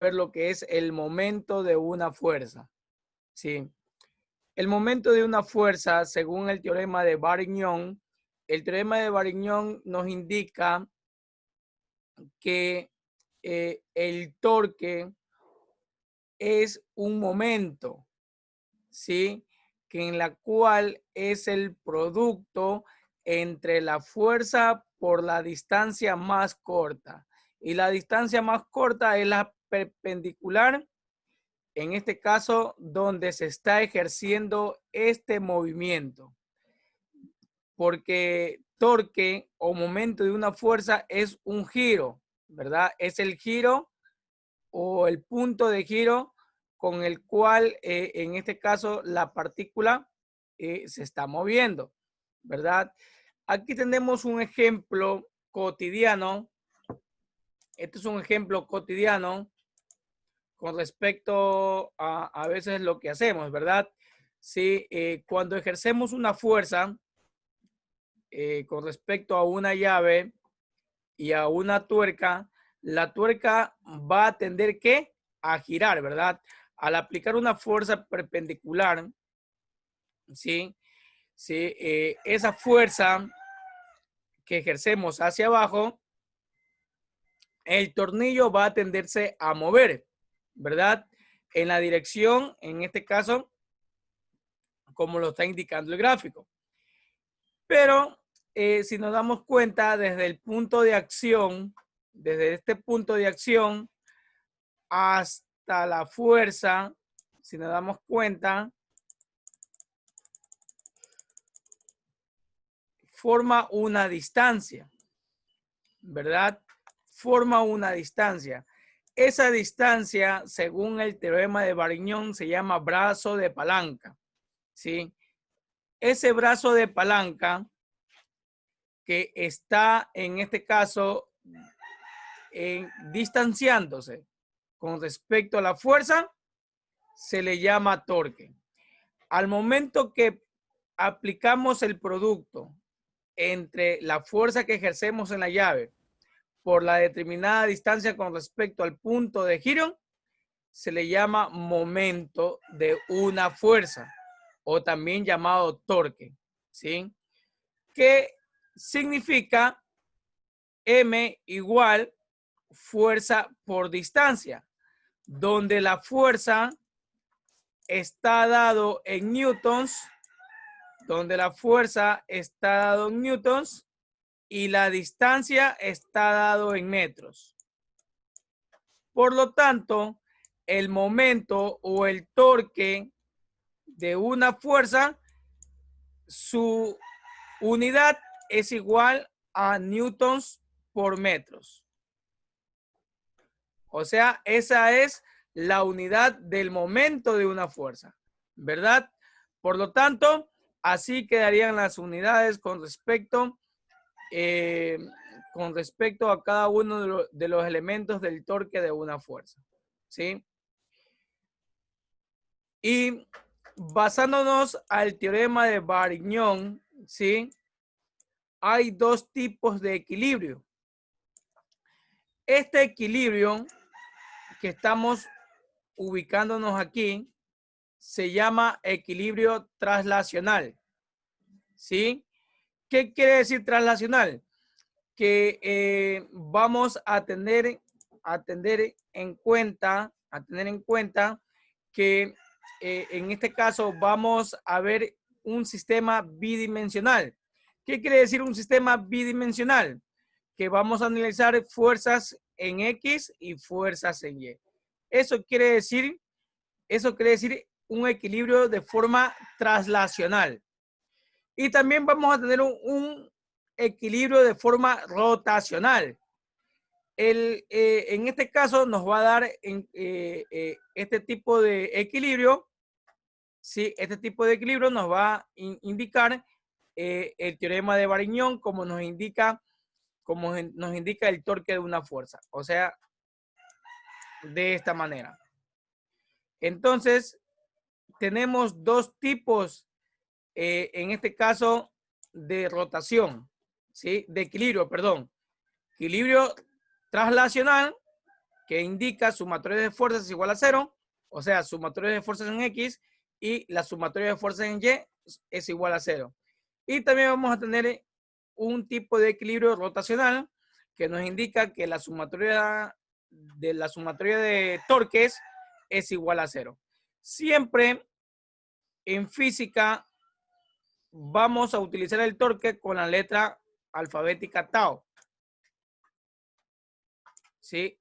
ver lo que es el momento de una fuerza. ¿Sí? El momento de una fuerza, según el teorema de Varignon, el teorema de Varignon nos indica que el torque es un momento, ¿sí? Que en la cual es el producto entre la fuerza por la distancia más corta. Y la distancia más corta es la perpendicular, en este caso, donde se está ejerciendo este movimiento. Porque torque o momento de una fuerza es un giro, ¿verdad? Es el giro o el punto de giro con el cual, en este caso, la partícula se está moviendo, ¿verdad? Aquí tenemos un ejemplo cotidiano. Este es un ejemplo cotidiano con respecto a veces lo que hacemos, ¿verdad? Sí, cuando ejercemos una fuerza con respecto a una llave y a una tuerca, la tuerca va a tender ¿qué? A girar, ¿verdad? Al aplicar una fuerza perpendicular, ¿sí? ¿Sí? Esa fuerza que ejercemos hacia abajo, el tornillo va a tenderse a mover, ¿verdad? En la dirección, en este caso, como lo está indicando el gráfico. Pero si nos damos cuenta, desde el punto de acción, desde este punto de acción hasta la fuerza, si nos damos cuenta, forma una distancia, ¿verdad? Forma una distancia. Esa distancia, según el teorema de Varignon, se llama brazo de palanca, ¿sí? Ese brazo de palanca que está en este caso distanciándose con respecto a la fuerza, se le llama torque. Al momento que aplicamos el producto entre la fuerza que ejercemos en la llave por la determinada distancia con respecto al punto de giro, se le llama momento de una fuerza o también llamado torque, ¿sí? Que significa M igual fuerza por distancia, donde la fuerza está dado en newtons, y la distancia está dado en metros. Por lo tanto, el momento o el torque de una fuerza, su unidad es igual a newtons por metros. O sea, esa es la unidad del momento de una fuerza, ¿verdad? Por lo tanto, así quedarían las unidades con respecto a cada uno de los elementos del torque de una fuerza, ¿sí? Y basándonos al teorema de Varignon, ¿sí? Hay dos tipos de equilibrio. Este equilibrio que estamos ubicándonos aquí se llama equilibrio traslacional, ¿sí? ¿Qué quiere decir traslacional? Que vamos a tener en cuenta que en este caso vamos a ver un sistema bidimensional. ¿Qué quiere decir un sistema bidimensional? Que vamos a analizar fuerzas en X y fuerzas en Y. Eso quiere decir un equilibrio de forma traslacional. Y también vamos a tener un equilibrio de forma rotacional. En este caso nos va a dar este tipo de equilibrio. Sí, este tipo de equilibrio nos va a indicar el teorema de Varignon, como nos indica el torque de una fuerza. O sea, de esta manera. Entonces, tenemos dos tipos, en este caso, de rotación, ¿sí? De equilibrio, perdón. Equilibrio traslacional, que indica sumatoria de fuerzas es igual a 0, o sea, sumatoria de fuerzas en X y la sumatoria de fuerzas en Y es igual a 0. Y también vamos a tener un tipo de equilibrio rotacional que nos indica que la sumatoria de torques es igual a 0. Siempre en física vamos a utilizar el torque con la letra alfabética tau. ¿Sí?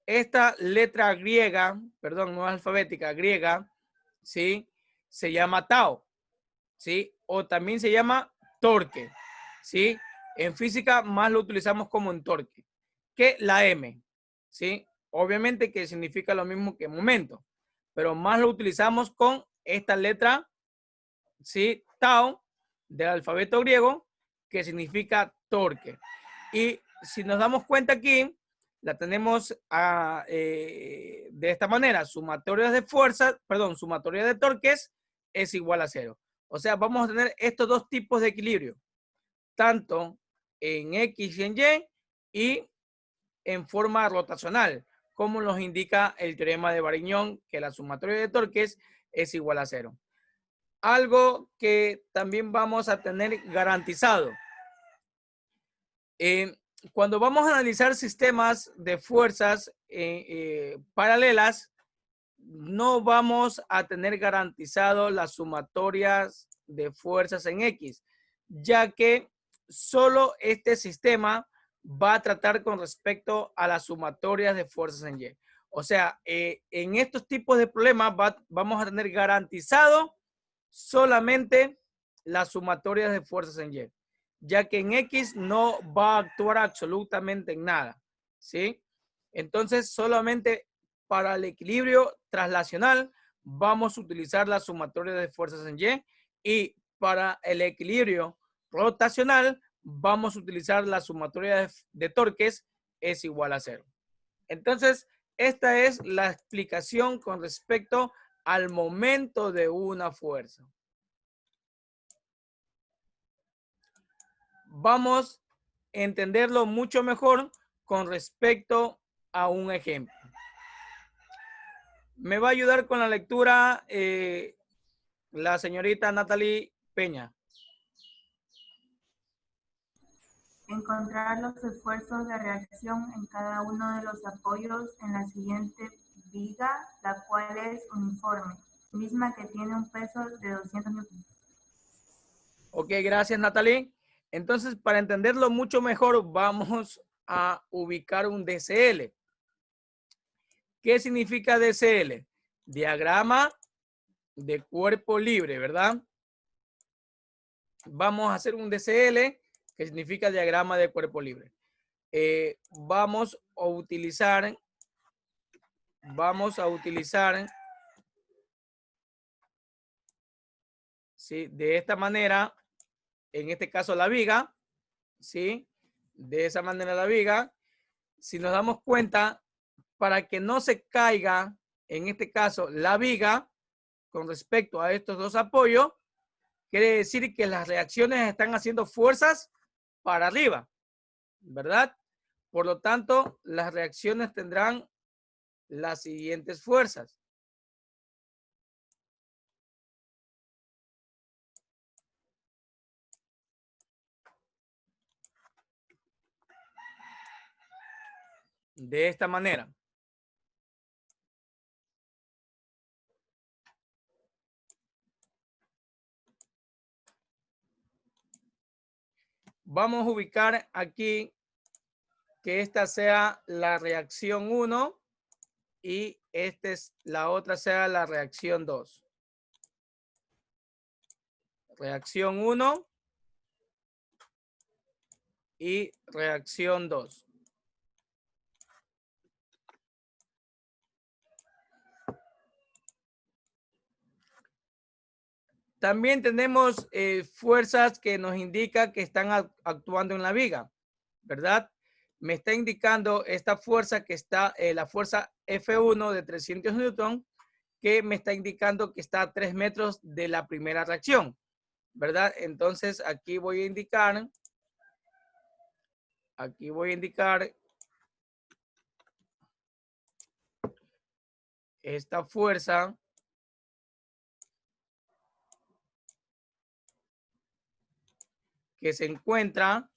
Esta letra griega, perdón, no es alfabética, griega, ¿sí? Se llama tau, ¿sí? O también se llama torque, ¿sí? En física más lo utilizamos como en torque que la M, ¿sí? Obviamente que significa lo mismo que momento, pero más lo utilizamos con esta letra, ¿sí? Tau del alfabeto griego, que significa torque. Y si nos damos cuenta aquí, la tenemos de esta manera: sumatoria de fuerzas, perdón, sumatoria de torques es igual a 0. O sea, vamos a tener estos dos tipos de equilibrio, tanto en X y en Y y en forma rotacional, como nos indica el teorema de Varignón, que la sumatoria de torques es igual a 0. Algo que también vamos a tener garantizado. Cuando vamos a analizar sistemas de fuerzas paralelas, no vamos a tener garantizado las sumatorias de fuerzas en X, ya que solo este sistema va a tratar con respecto a las sumatorias de fuerzas en Y. O sea, en estos tipos de problemas vamos a tener garantizado solamente las sumatorias de fuerzas en Y, ya que en X no va a actuar absolutamente en nada, ¿sí? Entonces, solamente para el equilibrio traslacional vamos a utilizar la sumatoria de fuerzas en Y, y para el equilibrio rotacional vamos a utilizar la sumatoria de torques es igual a 0. Entonces, esta es la explicación con respecto al momento de una fuerza. Vamos a entenderlo mucho mejor con respecto a un ejemplo. Me va a ayudar con la lectura la señorita Natalie Peña. Encontrar los esfuerzos de reacción en cada uno de los apoyos en la siguiente viga, la cual es uniforme, misma que tiene un peso de 200 newtons. Ok, gracias Natalie. Entonces, para entenderlo mucho mejor, vamos a ubicar un DCL. ¿Qué significa DCL? Diagrama de cuerpo libre, ¿verdad? Vamos a hacer un DCL, que significa diagrama de cuerpo libre. Vamos a utilizar, ¿sí? De esta manera, en este caso la viga, ¿sí? De esa manera la viga. Si nos damos cuenta, para que no se caiga, en este caso, la viga, con respecto a estos dos apoyos, quiere decir que las reacciones están haciendo fuerzas para arriba, ¿verdad? Por lo tanto, las reacciones tendrán las siguientes fuerzas. De esta manera. Vamos a ubicar aquí que esta sea la reacción 1 y la otra sea la reacción 2. Reacción 1 y reacción 2. También tenemos fuerzas que nos indican que están actuando en la viga, ¿verdad? Me está indicando esta fuerza que está, la fuerza F1 de 300 newton, que me está indicando que está a 3 metros de la primera reacción, ¿verdad? Entonces aquí voy a indicar esta fuerza que se encuentra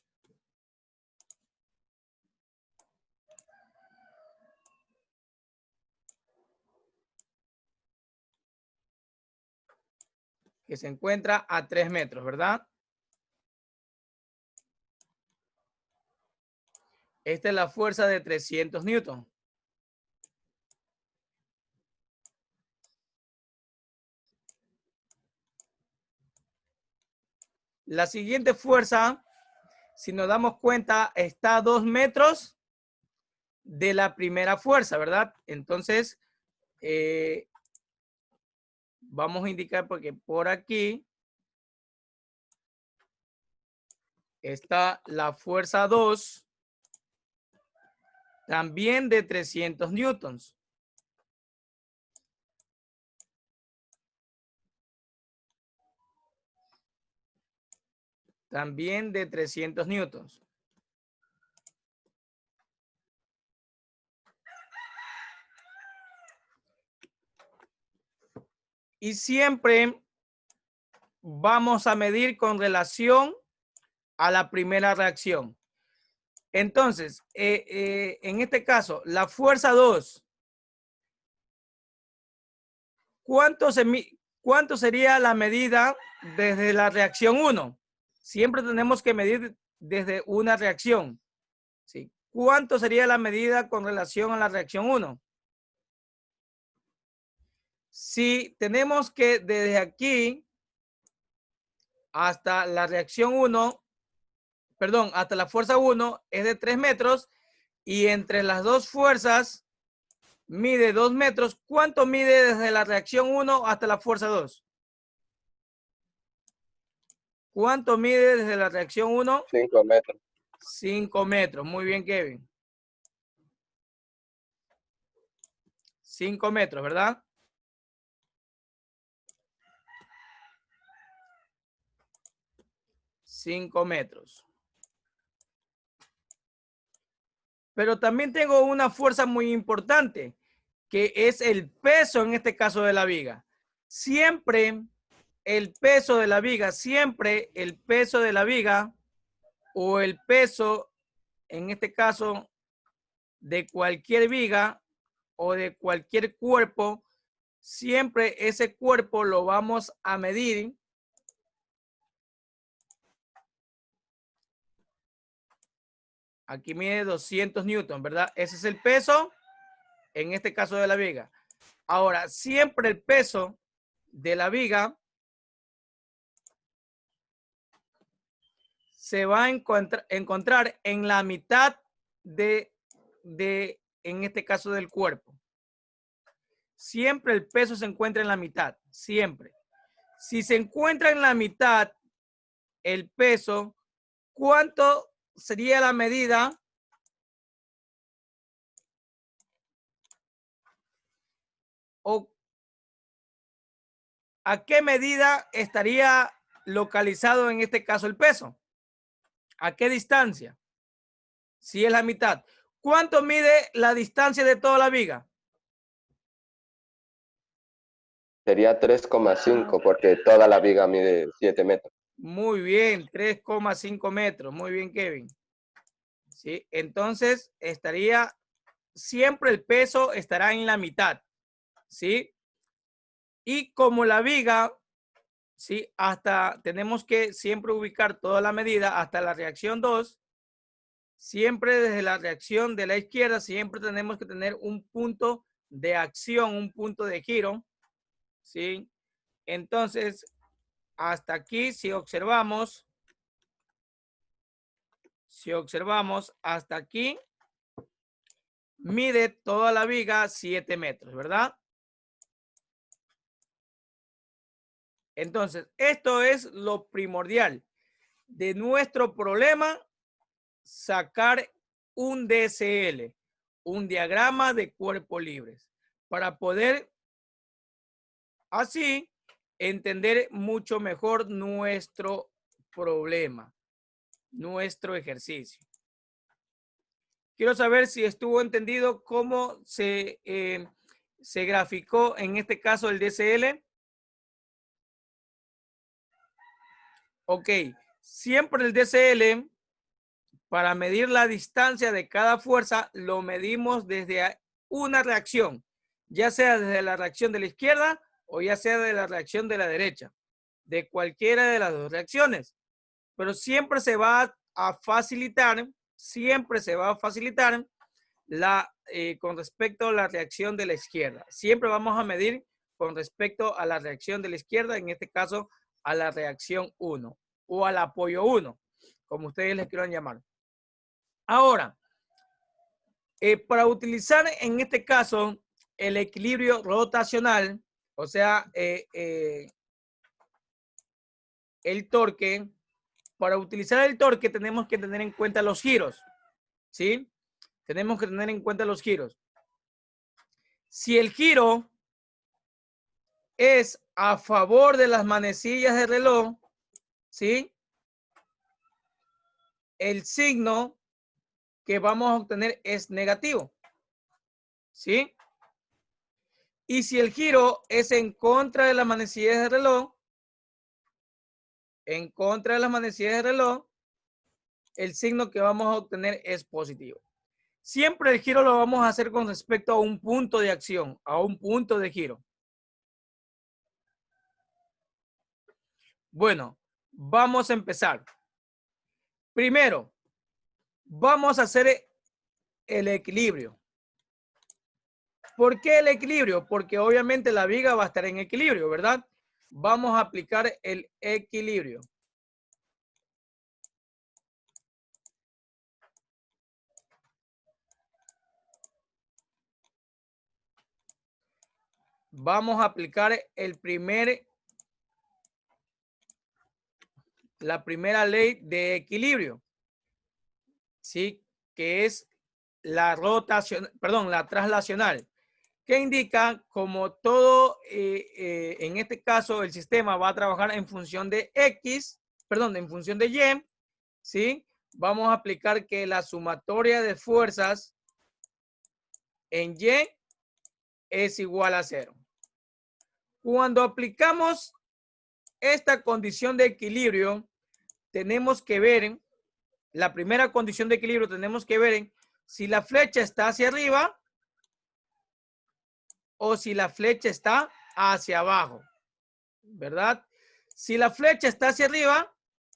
a 3 metros, ¿verdad? Esta es la fuerza de 300 newton. La siguiente fuerza, si nos damos cuenta, está a 2 metros de la primera fuerza, ¿verdad? Entonces, vamos a indicar porque por aquí está la fuerza 2, también de 300 newtons. También de 300 newtons. Y siempre vamos a medir con relación a la primera reacción. Entonces, en este caso, la fuerza 2, ¿cuánto sería la medida desde la reacción 1? Siempre tenemos que medir desde una reacción. ¿Sí? ¿Cuánto sería la medida con relación a la reacción 1? Si tenemos que desde aquí hasta la reacción 1, perdón, hasta la fuerza 1 es de 3 metros y entre las dos fuerzas mide 2 metros. ¿Cuánto mide desde la reacción 1 hasta la fuerza 2? ¿Cuánto mide desde la reacción 1? 5 metros. 5 metros. Muy bien, Kevin. 5 metros, ¿verdad? $5 metros. Pero también tengo una fuerza muy importante, que es el peso en este caso de la viga. Siempre el peso de la viga, o el peso, en este caso, de cualquier viga o de cualquier cuerpo, siempre ese cuerpo lo vamos a medir aquí mide 200 newton, ¿verdad? Ese es el peso, en este caso de la viga. Ahora, siempre el peso de la viga se va a encontrar en la mitad en este caso del cuerpo. Siempre el peso se encuentra en la mitad, siempre. Si se encuentra en la mitad el peso, ¿cuánto sería la medida? ¿O a qué medida estaría localizado en este caso el peso? ¿A qué distancia? Si es la mitad. ¿Cuánto mide la distancia de toda la viga? Sería 3,5 porque toda la viga mide 7 metros. Muy bien, 3,5 metros. Muy bien, Kevin. ¿Sí? Entonces, siempre el peso estará en la mitad. ¿Sí? Y como la viga, ¿sí? Tenemos que siempre ubicar toda la medida hasta la reacción 2. Siempre desde la reacción de la izquierda, siempre tenemos que tener un punto de acción, un punto de giro. ¿Sí? Entonces, hasta aquí, si observamos hasta aquí, mide toda la viga 7 metros, ¿verdad? Entonces, esto es lo primordial de nuestro problema, sacar un DCL, un diagrama de cuerpos libres, para poder así entender mucho mejor nuestro problema, nuestro ejercicio. Quiero saber si estuvo entendido cómo se se graficó en este caso el DCL? Ok, siempre el DCL, para medir la distancia de cada fuerza, lo medimos desde una reacción, ya sea desde la reacción de la izquierda o ya sea de la reacción de la derecha, de cualquiera de las dos reacciones. Pero siempre se va a facilitar, con respecto a la reacción de la izquierda. Siempre vamos a medir con respecto a la reacción de la izquierda, en este caso a la reacción 1 o al apoyo 1, como ustedes les quieran llamar. Ahora, para utilizar en este caso el equilibrio rotacional, o sea, el torque, para utilizar el torque tenemos que tener en cuenta los giros, ¿sí? Tenemos que tener en cuenta los giros. Si el giro es a favor de las manecillas del reloj, ¿sí? El signo que vamos a obtener es negativo, ¿sí? Y si el giro es en contra de las manecillas del reloj, el signo que vamos a obtener es positivo. Siempre el giro lo vamos a hacer con respecto a un punto de acción, a un punto de giro. Bueno, vamos a empezar. Primero, vamos a hacer el equilibrio. ¿Por qué el equilibrio? Porque obviamente la viga va a estar en equilibrio, ¿verdad? Vamos a aplicar el equilibrio. Vamos a aplicar la primera ley de equilibrio, ¿sí? Que es la traslacional, que indica como todo, en este caso, el sistema va a trabajar en función de en función de Y, ¿sí? Vamos a aplicar que la sumatoria de fuerzas en Y es igual a 0. Cuando aplicamos esta condición de equilibrio, tenemos que ver, la primera condición de equilibrio, tenemos que ver si la flecha está hacia arriba o si la flecha está hacia abajo, ¿verdad? Si la flecha está hacia arriba,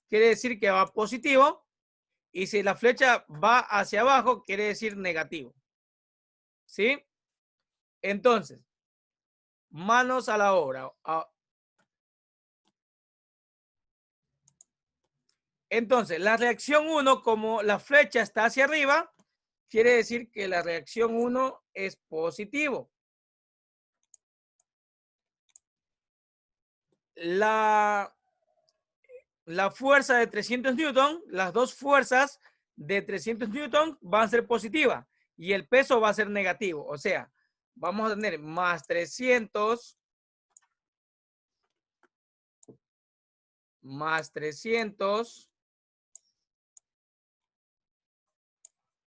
quiere decir que va positivo, y si la flecha va hacia abajo, quiere decir negativo, ¿sí? Entonces, manos a la obra. Entonces, la reacción 1, como la flecha está hacia arriba, quiere decir que la reacción 1 es positivo. La fuerza de 300 newton, las dos fuerzas de 300 newton van a ser positivas y el peso va a ser negativo. O sea, vamos a tener más 300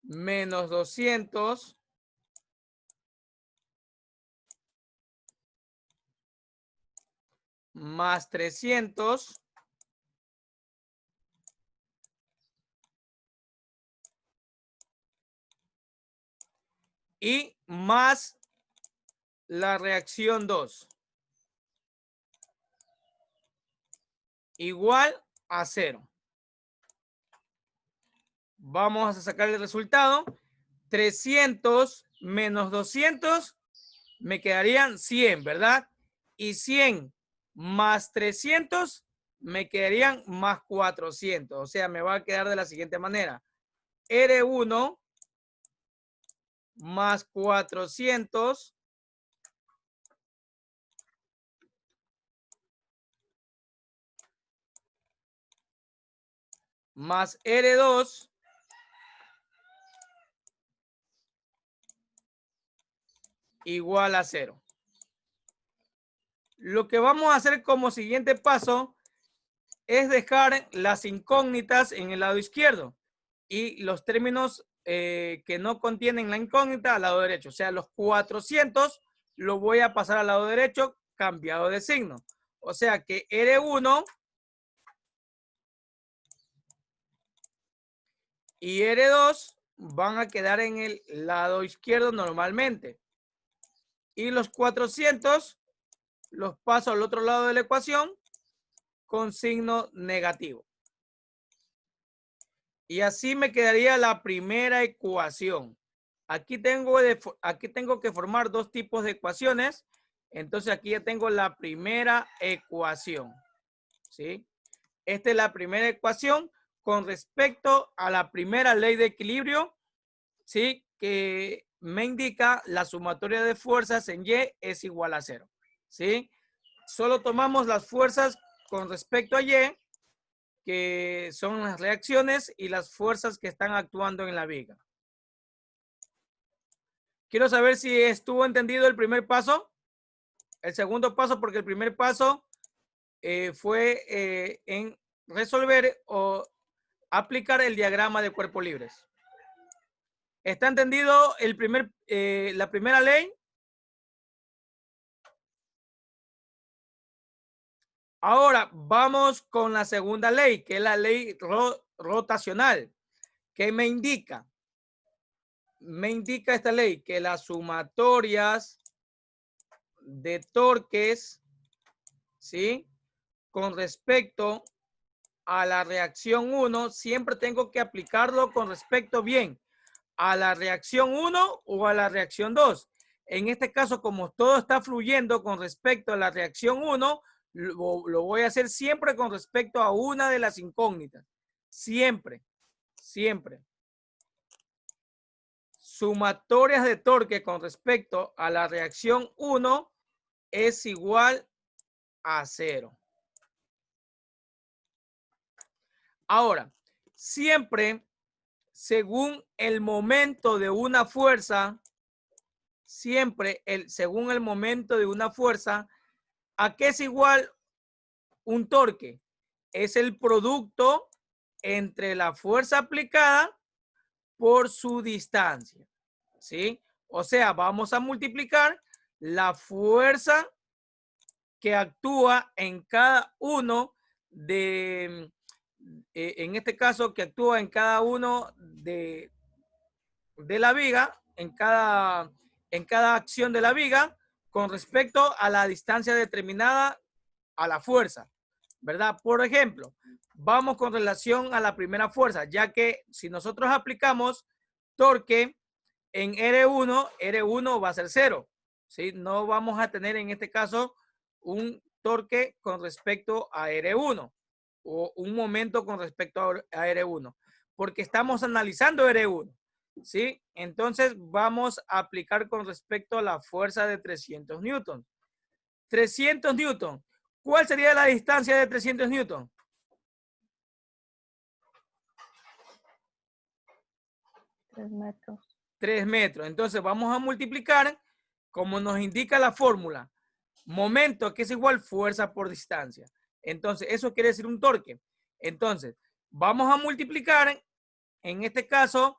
menos 200 más 300 y más la reacción 2 igual a 0. Vamos a sacar el resultado. 300 menos 200 me quedarían 100, ¿verdad? Y 100 más 300 me quedarían más 400. O sea, me va a quedar de la siguiente manera. R1 más 400 más R2 igual a 0. Lo que vamos a hacer como siguiente paso es dejar las incógnitas en el lado izquierdo y los términos que no contienen la incógnita al lado derecho. O sea, los 400 lo voy a pasar al lado derecho, cambiado de signo. O sea que R1 y R2 van a quedar en el lado izquierdo normalmente. Y los 400 los paso al otro lado de la ecuación con signo negativo. Y así me quedaría la primera ecuación. Aquí tengo que formar dos tipos de ecuaciones. Entonces aquí ya tengo la primera ecuación. ¿Sí? Esta es la primera ecuación con respecto a la primera ley de equilibrio, ¿sí? Que me indica la sumatoria de fuerzas en Y es igual a 0. ¿Sí? Solo tomamos las fuerzas con respecto a Y, que son las reacciones y las fuerzas que están actuando en la viga. Quiero saber si estuvo entendido el primer paso, el segundo paso, porque el primer paso fue en resolver o aplicar el diagrama de cuerpos libres. ¿Está entendido la primera ley? Ahora vamos con la segunda ley, que es la ley rotacional. ¿Qué me indica? Me indica esta ley que las sumatorias de torques, ¿sí? Con respecto a la reacción 1, siempre tengo que aplicarlo con respecto bien a la reacción 1 o a la reacción 2. En este caso, como todo está fluyendo con respecto a la reacción 1, lo voy a hacer siempre con respecto a una de las incógnitas. Siempre, siempre. Sumatorias de torque con respecto a la reacción 1 es igual a 0. Ahora, siempre según el momento de una fuerza, según el momento de una fuerza, ¿a qué es igual un torque? Es el producto entre la fuerza aplicada por su distancia, ¿sí? O sea, vamos a multiplicar la fuerza que actúa en cada uno en este caso, que actúa en cada uno de la viga, en cada acción de la viga, con respecto a la distancia determinada a la fuerza, ¿verdad? Por ejemplo, vamos con relación a la primera fuerza, ya que si nosotros aplicamos torque en R1, R1 va a ser 0, ¿sí? No vamos a tener en este caso un torque con respecto a R1 o un momento con respecto a R1, porque estamos analizando R1, ¿sí? Entonces vamos a aplicar con respecto a la fuerza de 300 newtons. 300 newtons. ¿Cuál sería la distancia de 300 newtons? 3 metros. 3 metros. Entonces vamos a multiplicar, como nos indica la fórmula, momento, que es igual fuerza por distancia. Entonces eso quiere decir un torque. Entonces vamos a multiplicar, en este caso,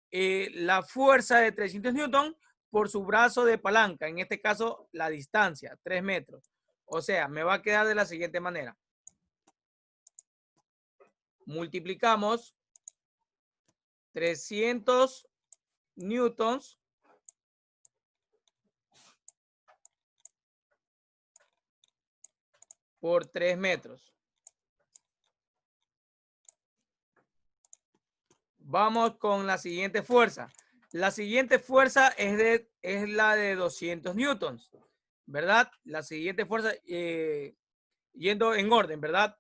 la fuerza de 300 newtons por su brazo de palanca. En este caso, la distancia, 3 metros. O sea, me va a quedar de la siguiente manera. Multiplicamos 300 newtons por 3 metros. Vamos con la siguiente fuerza. La siguiente fuerza es la de 200 newtons, ¿verdad? La siguiente fuerza, yendo en orden, ¿verdad?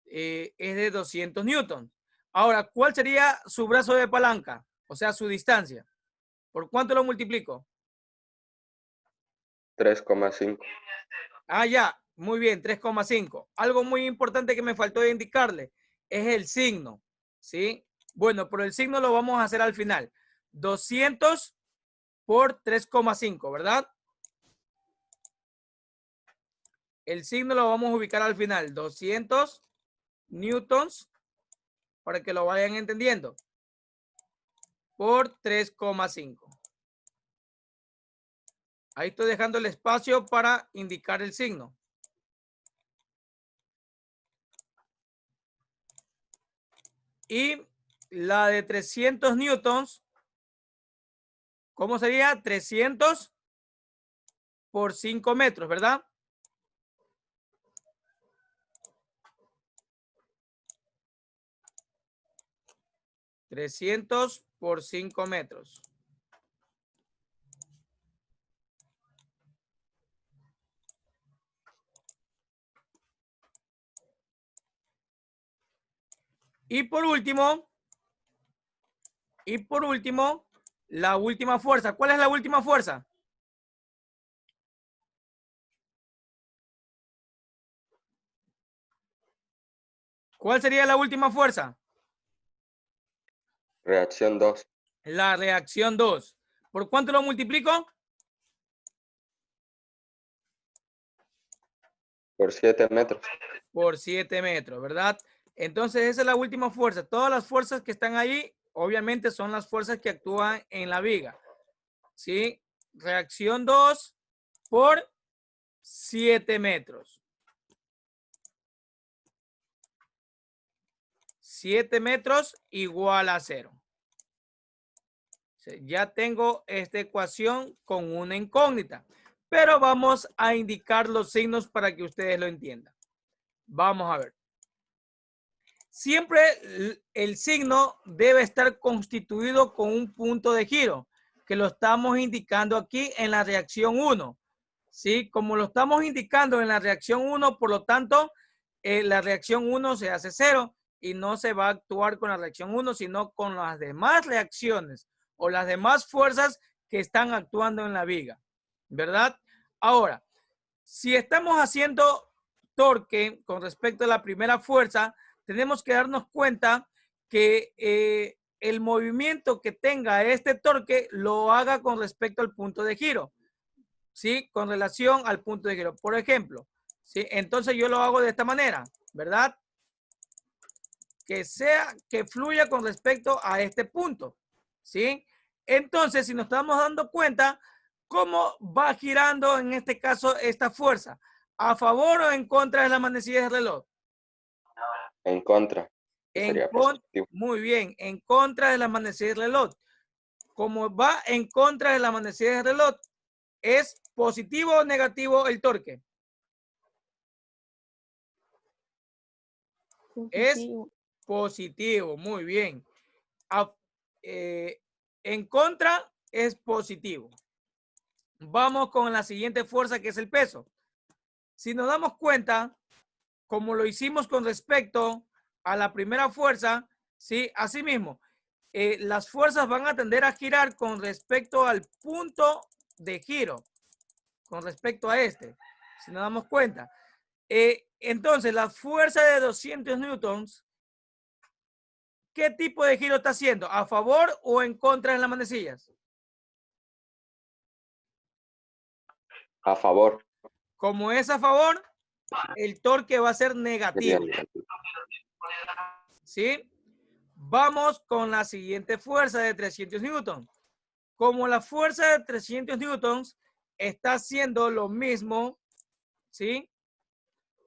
Es de 200 newtons. Ahora, ¿cuál sería su brazo de palanca? O sea, su distancia. ¿Por cuánto lo multiplico? 3,5. Ah, ya. Muy bien, 3,5. Algo muy importante que me faltó indicarle es el signo, ¿sí? Bueno, pero el signo lo vamos a hacer al final. 200 por 3,5, ¿verdad? El signo lo vamos a ubicar al final. 200 newtons, para que lo vayan entendiendo, por 3,5. Ahí estoy dejando el espacio para indicar el signo. Y la de 300 newtons, ¿cómo sería? 300 por 5 metros, ¿verdad? $300 por 5 metros. Y por último, la última fuerza. ¿Cuál es la última fuerza? ¿Cuál sería la última fuerza? Reacción 2. La reacción 2. ¿Por cuánto lo multiplico? Por 7 metros. Por 7 metros, ¿verdad? Entonces esa es la última fuerza. Todas las fuerzas que están ahí, obviamente son las fuerzas que actúan en la viga. ¿Sí? Reacción 2 por 7 metros. 7 metros igual a 0. Ya tengo esta ecuación con una incógnita, pero vamos a indicar los signos para que ustedes lo entiendan. Vamos a ver. Siempre el signo debe estar constituido con un punto de giro, que lo estamos indicando aquí en la reacción 1. ¿Sí? Como lo estamos indicando en la reacción 1, por lo tanto, la reacción 1 se hace 0 y no se va a actuar con la reacción 1, sino con las demás reacciones o las demás fuerzas que están actuando en la viga, ¿verdad? Ahora, si estamos haciendo torque con respecto a la primera fuerza, tenemos que darnos cuenta que el movimiento que tenga este torque lo haga con respecto al punto de giro, ¿sí? Con relación al punto de giro. Por ejemplo, ¿sí? Entonces yo lo hago de esta manera, ¿verdad? Que fluya con respecto a este punto, ¿sí? Entonces, si nos estamos dando cuenta, ¿cómo va girando en este caso esta fuerza? ¿A favor o en contra de la manecilla del reloj? En contra. Sería positivo. Muy bien, en contra de la manecilla del reloj. Como va en contra de la manecilla del reloj, ¿es positivo o negativo el torque? Positivo. Es positivo, muy bien. En contra es positivo. Vamos con la siguiente fuerza, que es el peso. Si nos damos cuenta, como lo hicimos con respecto a la primera fuerza, ¿sí? Asimismo, las fuerzas van a tender a girar con respecto al punto de giro, con respecto a este, si nos damos cuenta. Entonces, la fuerza de 200 newtons, ¿qué tipo de giro está haciendo? ¿A favor o en contra de las manecillas? A favor. Como es a favor, el torque va a ser negativo. ¿Sí? Vamos con la siguiente fuerza de 300 newtons. Como la fuerza de 300 newtons está haciendo lo mismo, ¿sí?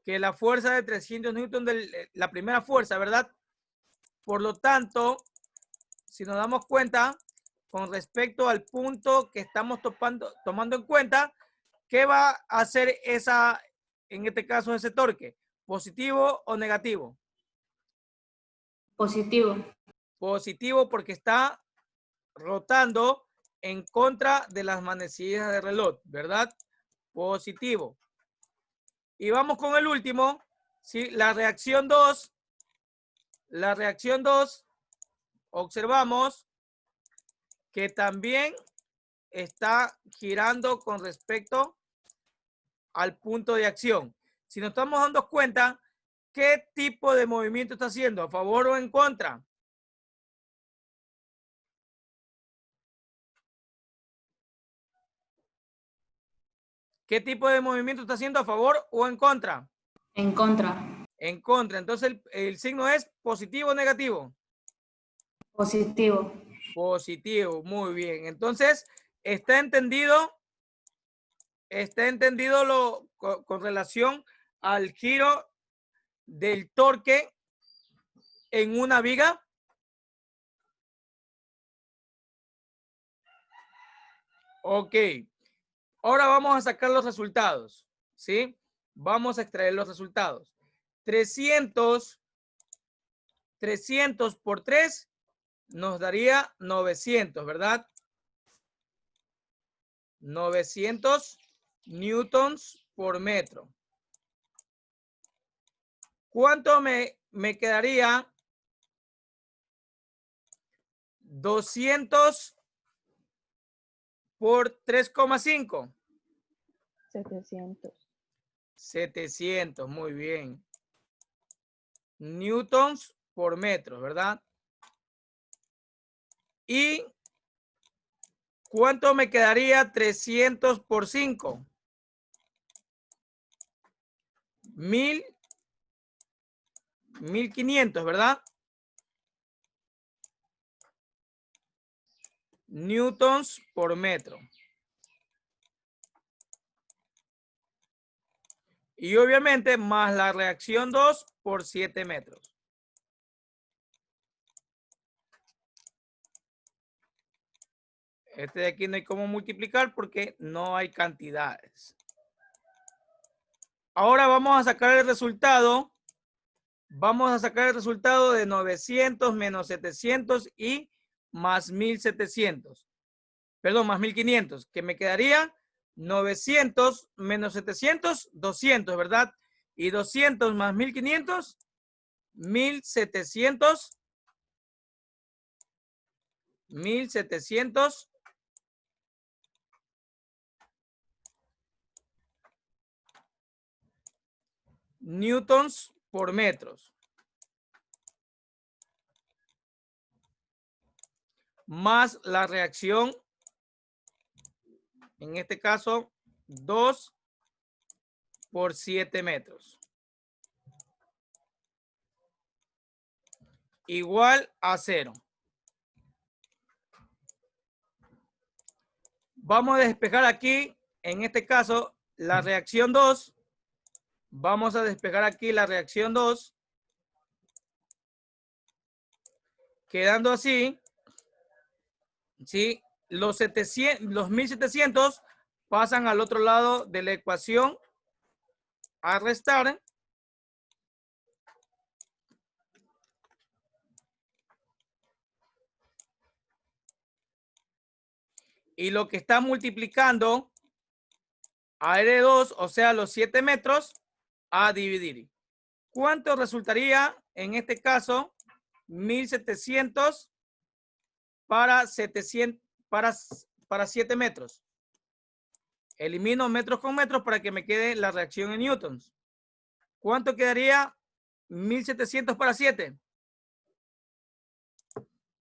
Que la fuerza de 300 newtons de la primera fuerza, ¿verdad? Por lo tanto, si nos damos cuenta, con respecto al punto que estamos tomando en cuenta, ¿qué va a hacer en este caso, ese torque? ¿Positivo o negativo? Positivo. Positivo, porque está rotando en contra de las manecillas de reloj, ¿verdad? Positivo. Y vamos con el último, ¿sí? La reacción 2. La reacción 2, observamos que también está girando con respecto al punto de acción. Si nos estamos dando cuenta, ¿qué tipo de movimiento está haciendo? ¿A favor o en contra? ¿Qué tipo de movimiento está haciendo? ¿A favor o en contra? En contra. En contra. Entonces el signo es positivo o negativo. Positivo. Positivo, muy bien. Entonces, ¿está entendido ¿Está entendido con relación al giro del torque en una viga? Ok. Ahora vamos a sacar los resultados, ¿sí? Vamos a extraer los resultados. 300 por 3 nos daría 900, ¿verdad? 900 newtons por metro. ¿Cuánto me quedaría? 200 por 3,5. 700. 700, muy bien. Newtons por metro, ¿verdad? ¿Y cuánto me quedaría 300 por 5? 1500, ¿verdad? Newtons por metro. Y obviamente más la reacción 2 por 7 metros. Este de aquí no hay cómo multiplicar porque no hay cantidades. Ahora vamos a sacar el resultado. Vamos a sacar el resultado de 900 menos 700 y más 1700. Perdón, más 1500, que me quedaría 900 menos 700, 200, ¿verdad? Y 200 más 1500, 1700. 1700 newtons por metros. Más la reacción, en este caso, 2 por 7 metros. Igual a 0. Vamos a despejar aquí, en este caso, la reacción 2. Vamos a despejar aquí la reacción 2. Quedando así, ¿sí? Los 1700 pasan al otro lado de la ecuación a restar. Y lo que está multiplicando a R2, o sea, los 7 metros, a dividir. ¿Cuánto resultaría en este caso? 1700 para 700 para 7 metros. Elimino metros con metros para que me quede la reacción en newtons. ¿Cuánto quedaría 1700 para 7?